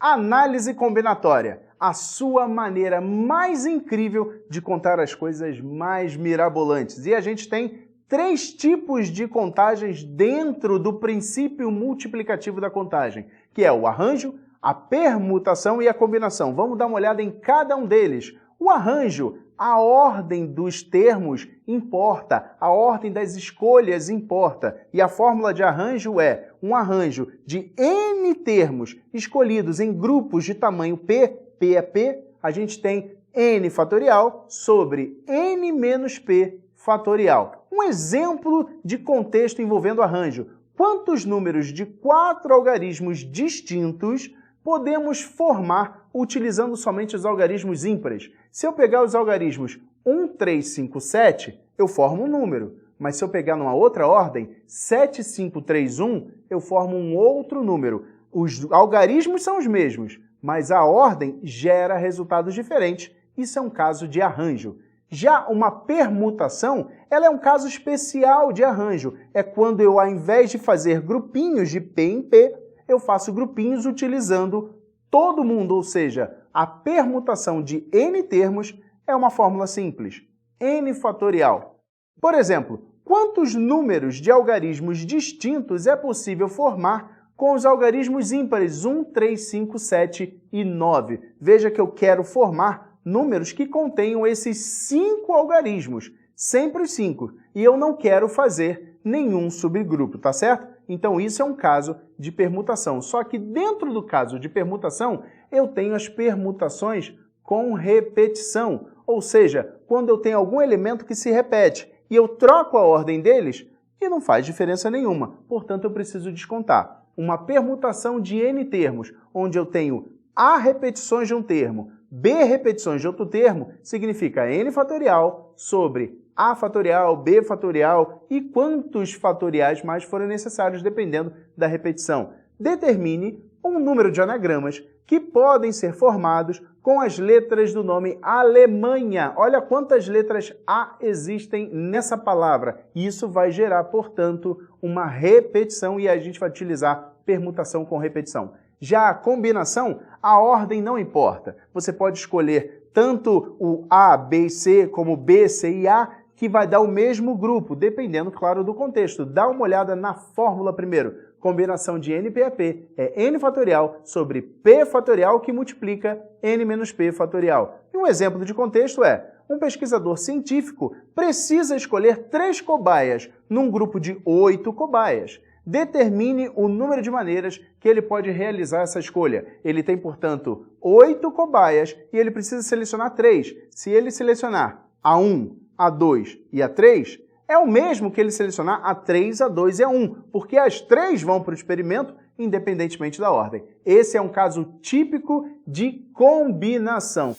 Análise combinatória, a sua maneira mais incrível de contar as coisas mais mirabolantes. E a gente tem 3 tipos de contagens dentro do princípio multiplicativo da contagem, que é o arranjo, a permutação e a combinação. Vamos dar uma olhada em cada um deles. O arranjo, a ordem dos termos importa, a ordem das escolhas importa, e a fórmula de arranjo é um arranjo de n termos escolhidos em grupos de tamanho p, p é p, a gente tem n fatorial sobre n menos p fatorial. Um exemplo de contexto envolvendo arranjo. Quantos números de 4 algarismos distintos podemos formar utilizando somente os algarismos ímpares? Se eu pegar os algarismos 1, 3, 5, 7, eu formo um número. Mas se eu pegar numa outra ordem, 7, 5, 3, 1, eu formo um outro número. Os algarismos são os mesmos, mas a ordem gera resultados diferentes. Isso é um caso de arranjo. Já uma permutação, ela é um caso especial de arranjo. É quando eu, ao invés de fazer grupinhos de P em P, eu faço grupinhos utilizando todo mundo, ou seja, a permutação de n termos é uma fórmula simples, n fatorial. Por exemplo, quantos números de algarismos distintos é possível formar com os algarismos ímpares 1, 3, 5, 7 e 9? Veja que eu quero formar números que contenham esses 5 algarismos, sempre os 5, e eu não quero fazer nenhum subgrupo, tá certo? Então isso é um caso de permutação. Só que dentro do caso de permutação, eu tenho as permutações com repetição, ou seja, quando eu tenho algum elemento que se repete e eu troco a ordem deles e não faz diferença nenhuma, portanto eu preciso descontar. Uma permutação de n termos, onde eu tenho A repetições de um termo, B repetições de outro termo, significa n fatorial sobre A fatorial, B fatorial e quantos fatoriais mais forem necessários dependendo da repetição. Determine um número de anagramas que podem ser formados com as letras do nome Alemanha. Olha quantas letras A existem nessa palavra. Isso vai gerar, portanto, uma repetição e a gente vai utilizar permutação com repetição. Já a combinação, a ordem não importa. Você pode escolher tanto o A, B e C como B, C e A, que vai dar o mesmo grupo, dependendo, claro, do contexto. Dá uma olhada na fórmula primeiro. Combinação de n, p a p é n fatorial sobre p fatorial que multiplica n menos p fatorial. E um exemplo de contexto é, um pesquisador científico precisa escolher 3 cobaias num grupo de 8 cobaias. Determine o número de maneiras que ele pode realizar essa escolha. Ele tem, portanto, 8 cobaias e ele precisa selecionar 3. Se ele selecionar a 1, a 2 e a 3, é o mesmo que ele selecionar a 3, a 2 e a 1, porque as 3 vão para o experimento independentemente da ordem. Esse é um caso típico de combinação.